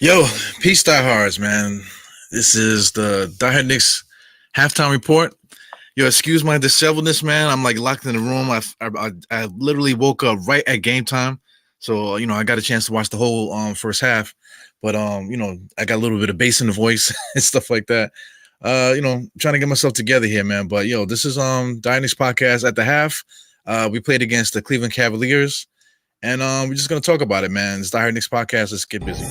Yo, peace, diehards, man. This is the DiehardKnicks halftime report. Yo, excuse my disheveledness, man. I'm like locked in the room. I literally woke up right at game time, so I got a chance to watch the whole first half. But I got a little bit of bass in the voice and stuff like that. Trying to get myself together here, man. But yo, this is DiehardKnicks podcast at the half. We played against the Cleveland Cavaliers, and we're just gonna talk about it, man. It's DiehardKnicks podcast. Let's get busy.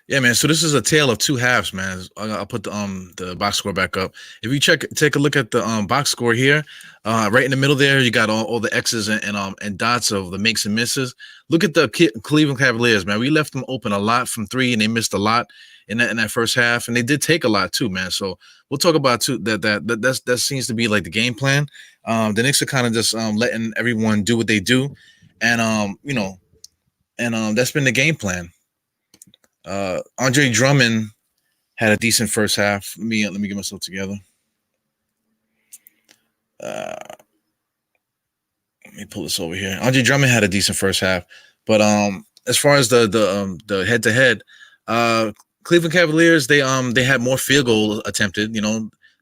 Yeah, man. So this is a tale of two halves, man. I'll put the box score back up. If you take a look at the box score here, right in the middle there, you got all the X's and dots of the makes and misses. Look at the Cleveland Cavaliers, man. We left them open a lot from three, and they missed a lot in that first half, and they did take a lot too, man. So we'll talk about too that seems to be like the game plan. The Knicks are kind of just letting everyone do what they do, and that's been the game plan. Andre Drummond had a decent first half. Let me get myself together. Uh, Let me pull this over here. Andre Drummond had a decent first half, but as far as the head to head, Cleveland Cavaliers they had more field goal attempted.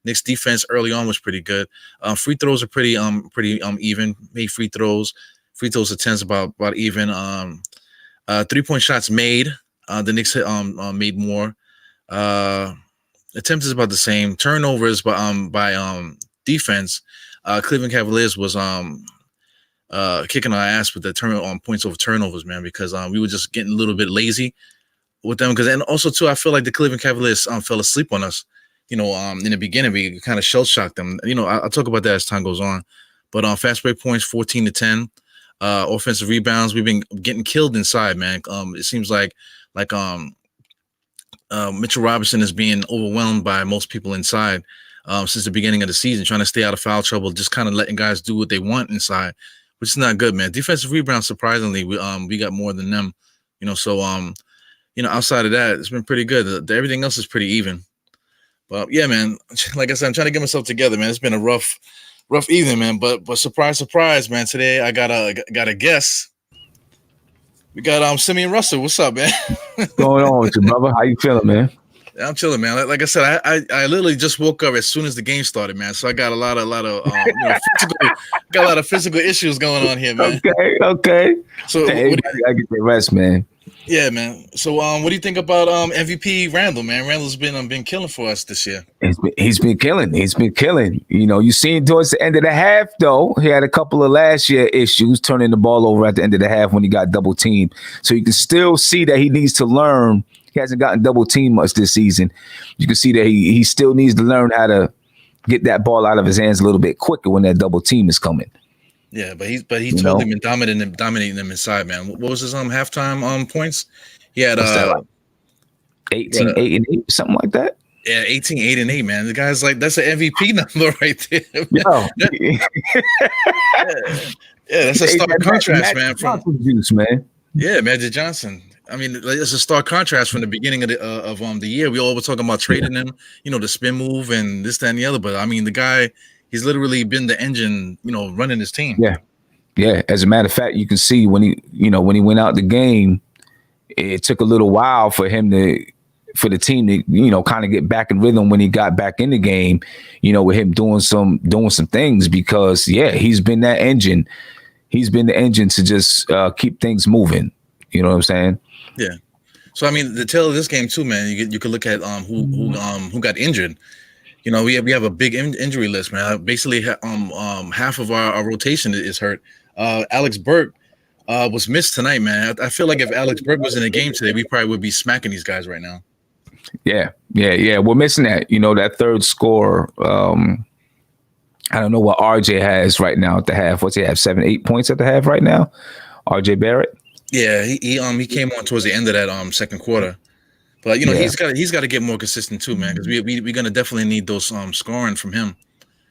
Knicks defense early on was pretty good. Free throws are pretty even. Made free throws. Free throws attempts about even. 3-point shots made. The Knicks made more. Attempts is about the same. Turnovers by defense. Cleveland Cavaliers was kicking our ass with the points over turnovers, man, because we were just getting a little bit lazy with them. And also too, I feel like the Cleveland Cavaliers fell asleep on us. In the beginning, we kind of shell shocked them. I'll talk about that as time goes on. But on fast break points, 14-10. Offensive rebounds, we've been getting killed inside, man. It seems like Mitchell Robinson is being overwhelmed by most people inside since the beginning of the season, trying to stay out of foul trouble, just kind of letting guys do what they want inside, which is not good, man. Defensive rebounds, surprisingly, we got more than them, So outside of that, it's been pretty good. Everything else is pretty even. But yeah, man, like I said, I'm trying to get myself together, man. It's been a rough evening, man. But surprise, surprise, man. Today I got a guest. We got Simeon Russell. What's up, man? What's going on with you, brother? How you feeling, man? I'm chilling, man. Like I said, I literally just woke up as soon as the game started, man. So I got a lot of physical issues going on here, man. Okay. So hey, I get the rest, man. Yeah, man. So what do you think about MVP Randall, man? Randall's been killing for us this year. He's been killing. You seen towards the end of the half, though, he had a couple of last year issues turning the ball over at the end of the half when he got double teamed. So you can still see that he needs to learn. He hasn't gotten double teamed much this season. You can see that he still needs to learn how to get that ball out of his hands a little bit quicker when that double team is coming. Yeah, but he's totally been dominating them inside, man. What was his halftime points? He had 18, 8, and 8, something like that. Yeah, 18, 8, and 8, man. The guy's like, that's an MVP number right there. Yeah, that's a stark contrast, man. From juice, man. Yeah, Magic Johnson. I mean, it's a stark contrast from the beginning of the year. We all were talking about trading him, the spin move and this, that, and the other. But I mean, the guy, he's literally been the engine, running his team. Yeah. As a matter of fact, you can see when he went out the game, it took a little while for the team to, kind of get back in rhythm when he got back in the game, with him doing some things because, he's been that engine. He's been the engine to just keep things moving. You know what I'm saying? Yeah. So I mean, the tale of this game too, man. You could look at who got injured. We have a big injury list, man. Basically, half of our rotation is hurt. Alex Burke was missed tonight, man. I feel like if Alex Burke was in the game today, we probably would be smacking these guys right now. Yeah. We're missing that. That third score. I don't know what RJ has right now at the half. What's he have? 7, 8 points at the half right now? RJ Barrett. Yeah, he came on towards the end of that second quarter. But he's got to get more consistent too, man, because we're gonna definitely need those scoring from him.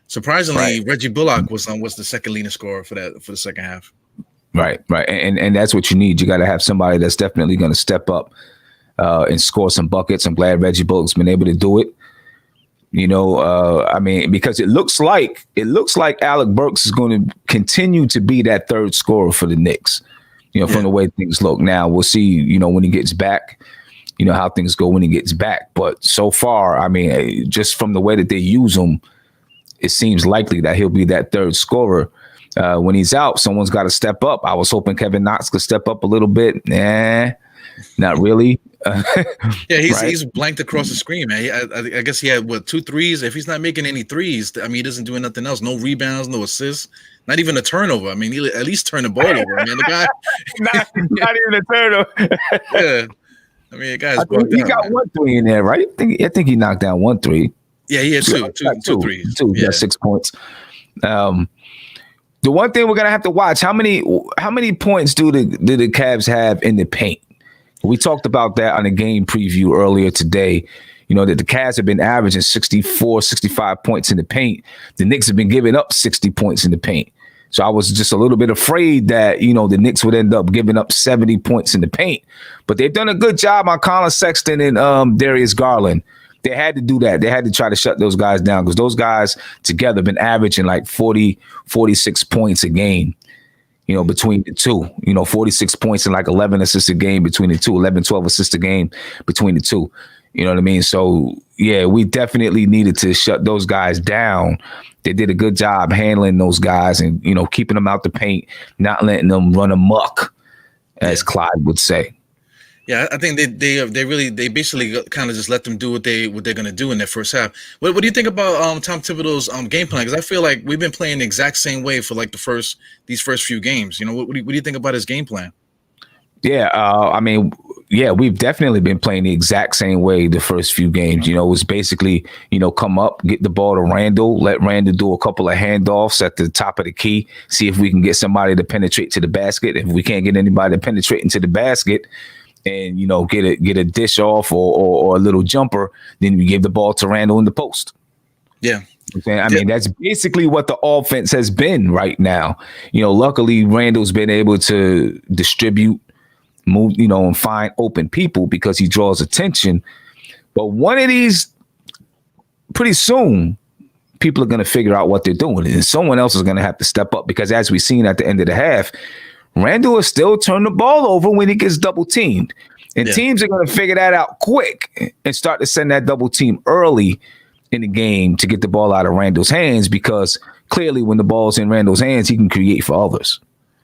Surprisingly, right. Reggie Bullock was the second leading scorer for the second half. Right, and that's what you need. You got to have somebody that's definitely going to step up and score some buckets. I'm glad Reggie Bullock's been able to do it. I mean, because it looks like Alec Burks is going to continue to be that third scorer for the Knicks. From the way things look now. We'll see, when he gets back, how things go when he gets back. But so far, I mean, just from the way that they use him, it seems likely that he'll be that third scorer. When he's out, someone's got to step up. I was hoping Kevin Knox could step up a little bit. Nah, not really. He's blanked across the screen, man. I guess he had 2 threes. If he's not making any threes, I mean, he doesn't do nothing else. No rebounds, no assists, not even a turnover. I mean, he at least turn the ball over. I mean, the guy not even a turnover. Yeah, I mean, the guy's he got 1 3 in there, right? I think he knocked down 1 3. Yeah, he had two threes. Yeah, 6 points. The one thing we're gonna have to watch, how many points do the Cavs have in the paint? We talked about that on the game preview earlier today. That the Cavs have been averaging 64, 65 points in the paint. The Knicks have been giving up 60 points in the paint. So I was just a little bit afraid that, the Knicks would end up giving up 70 points in the paint. But they've done a good job on Colin Sexton and Darius Garland. They had to do that. They had to try to shut those guys down because those guys together have been averaging like 40, 46 points a game. Between the two, 46 points and like 11 assists a game between the two, 11, 12 assists a game between the two. You know what I mean? So, yeah, we definitely needed to shut those guys down. They did a good job handling those guys and, keeping them out the paint, not letting them run amok, as Clyde would say. Yeah, I think they basically kind of just let them do what they're gonna do in their first half. What do you think about Tom Thibodeau's game plan? Because I feel like we've been playing the exact same way for like these first few games. What do you think about his game plan? Yeah, I mean, we've definitely been playing the exact same way the first few games. It was basically, come up, get the ball to Randall, let Randall do a couple of handoffs at the top of the key, see if we can get somebody to penetrate to the basket. If we can't get anybody to penetrate into the basket, and get a dish off or a little jumper, then you give the ball to Randall in the post. Yeah. I mean, that's basically what the offense has been right now. Luckily Randall's been able to distribute, move, and find open people because he draws attention. But one of these, pretty soon, people are going to figure out what they're doing, and someone else is going to have to step up because, as we've seen at the end of the half, Randall will still turn the ball over when he gets double teamed. And teams are going to figure that out quick and start to send that double team early in the game to get the ball out of Randall's hands, because clearly when the ball's in Randall's hands, he can create for others.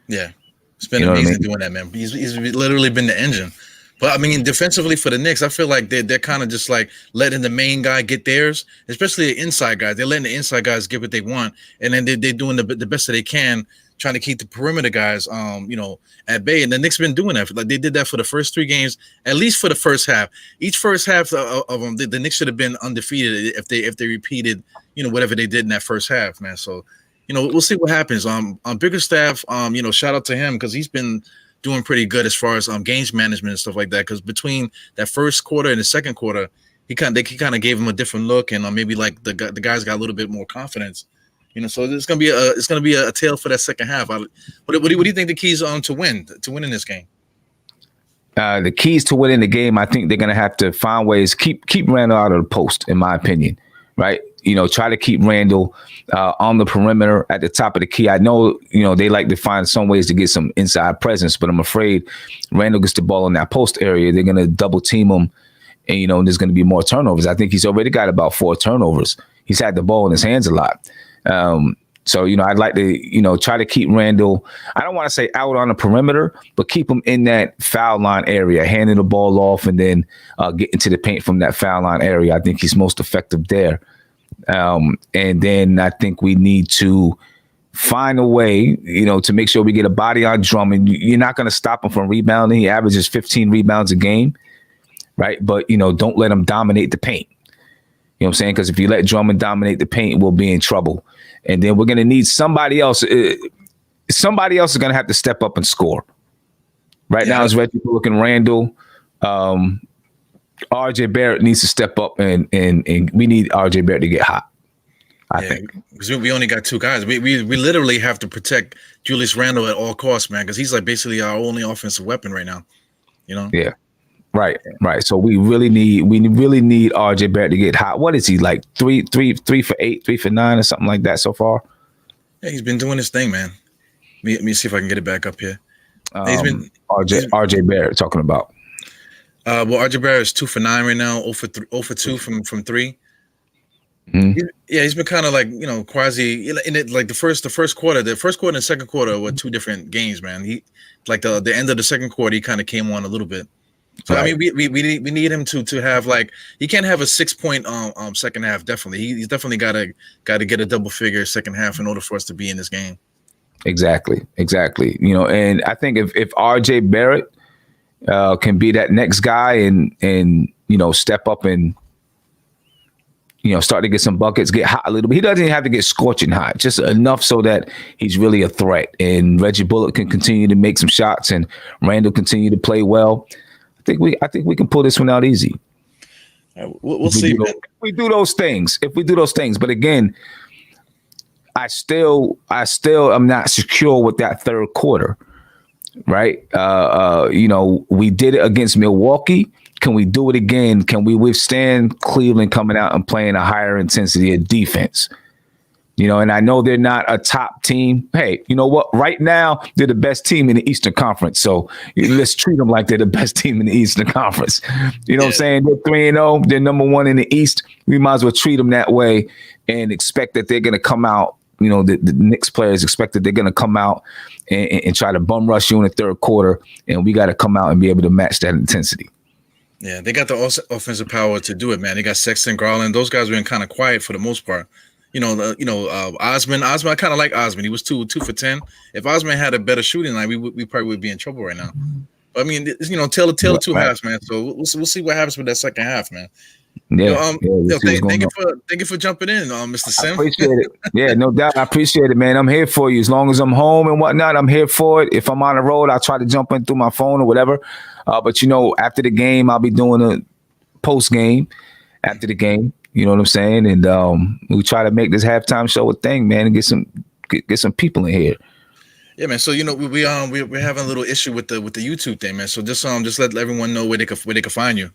Yeah. It's been amazing doing that, man. He's literally been the engine. But I mean, defensively for the Knicks, I feel like they're kind of just like letting the main guy get theirs, especially the inside guys. They're letting the inside guys get what they want, and then they're doing the best that they can, trying to keep the perimeter guys, at bay. And the Knicks been doing that. Like they did that for the first 3 games, at least for the first half. Each first half of them, the Knicks should have been undefeated if they repeated, whatever they did in that first half, man. So, we'll see what happens. Bickerstaff, shout out to him because he's been doing pretty good as far as games management and stuff like that. Because between that first quarter and the second quarter, he kind of gave him a different look, and maybe like the guys got a little bit more confidence. So it's gonna be a tale for that second half. What do you think the keys to winning this game? The keys to winning the game, I think they're gonna have to find ways keep Randall out of the post, in my opinion. Right? Try to keep Randall on the perimeter at the top of the key. I know, they like to find some ways to get some inside presence, but I'm afraid Randall gets the ball in that post area, they're gonna double team him, and there's gonna be more turnovers. I think he's already got about 4 turnovers. He's had the ball in his hands a lot. So, I'd like to, try to keep Randall, I don't want to say out on the perimeter, but keep him in that foul line area, handing the ball off and then get into the paint from that foul line area. I think he's most effective there. And then I think we need to find a way, to make sure we get a body on Drummond. You're not going to stop him from rebounding. He averages 15 rebounds a game, right? But, don't let him dominate the paint. You know what I'm saying? Because if you let Drummond dominate the paint, we'll be in trouble. And then we're going to need somebody else. Somebody else is going to have to step up and score. Right now, it's Reggie Bullock and Randall. RJ Barrett needs to step up, and we need RJ Barrett to get hot. I think because we only got 2 guys. We literally have to protect Julius Randle at all costs, man. Because he's like basically our only offensive weapon right now. Yeah. Right. So we really need RJ Barrett to get hot. What is he like? 3 for 8, 3 for 9 or something like that so far? Yeah, he's been doing his thing, man. Let me see if I can get it back up here. RJ Barrett talking about. Well, RJ Barrett is 2 for 9 right now, 0 for 2 from 3. Mm-hmm. He's been kind of like, quasi in it, like the first quarter and the second quarter were 2 different games, man. He like the end of the second quarter, he kind of came on a little bit. So right. I mean, we need him to have like, he can't have a 6-point second half. Definitely, he's definitely got to get a double figure second half in order for us to be in this game. Exactly. And I think if RJ Barrett can be that next guy and step up and start to get some buckets, get hot a little bit. He doesn't even have to get scorching hot, just enough so that he's really a threat. And Reggie Bullock can continue to make some shots and Randall continue to play well. I think we can pull this one out easy. We'll see. If we do those things. But again, I still am not secure with that third quarter. Right? We did it against Milwaukee. Can we do it again? Can we withstand Cleveland coming out and playing a higher intensity of defense? And I know they're not a top team. Hey, you know what? Right now, they're the best team in the Eastern Conference. So let's treat them like they're the best team in the Eastern Conference. You know what I'm saying? They're 3-0. They're number 1 in the East. We might as well treat them that way and expect that they're going to come out. The Knicks players expect that they're going to come out and try to bum rush you in the third quarter. And we got to come out and be able to match that intensity. Yeah, they got the offensive power to do it, man. They got Sexton, Garland. Those guys been kind of quiet for the most part. Osman. I kind of like Osman. He was 2 for 10. If Osman had a better shooting line, we probably would be in trouble right now. But I mean, tale of 2 halves, man. So we'll see what happens with that second half, man. Yeah. Thank you for jumping in, Mr. Sim. I appreciate it. Yeah, no doubt. I appreciate it, man. I'm here for you. As long as I'm home and whatnot, I'm here for it. If I'm on the road, I'll try to jump in through my phone or whatever. But after the game, I'll be doing a post game after the game. You know what I'm saying? And we try to make this halftime show a thing, man, and get some people in here. Yeah, man. So we're having a little issue with the YouTube thing, man. So just let everyone know where they could find you.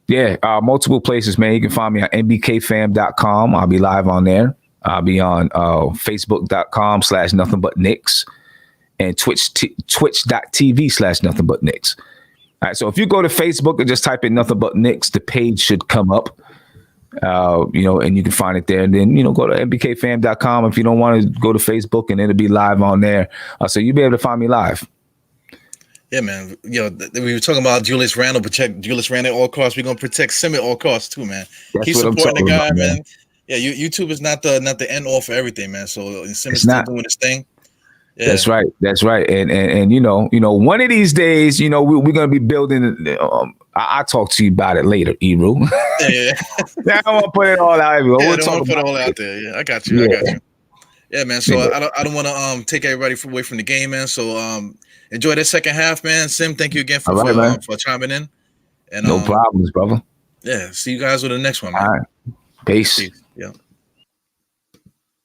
Yeah, multiple places, man. You can find me on nbkfam.com. I'll be live on there. I'll be on facebook.com/nothingbutKnicks and twitch.tv/nothingbutKnicks. All right, so if you go to Facebook and just type in Nothing But Knicks, the page should come up. And you can find it there. And then, go to nbkfam.com if you don't want to go to Facebook, and it'll be live on there. So you'll be able to find me live. Yeah, man. We were talking about Julius Randle. Protect Julius Randle at all costs. We're gonna protect Sim at all costs too, man. Keep supporting the guy, man. Yeah, YouTube is not the end all for everything, man. So Sim is still doing his thing. Yeah. That's right. And one of these days, we're gonna be building. I'll talk to you about it later, Eru. Yeah. I don't want to put it all out. We'll put it all out there. Yeah, I got you. Yeah, man. So I don't want to take everybody away from the game, man. So enjoy that second half, man. Sim, thank you again for chiming in. And no problems, brother. Yeah, see you guys with the next one, man. All right. Peace. Yeah.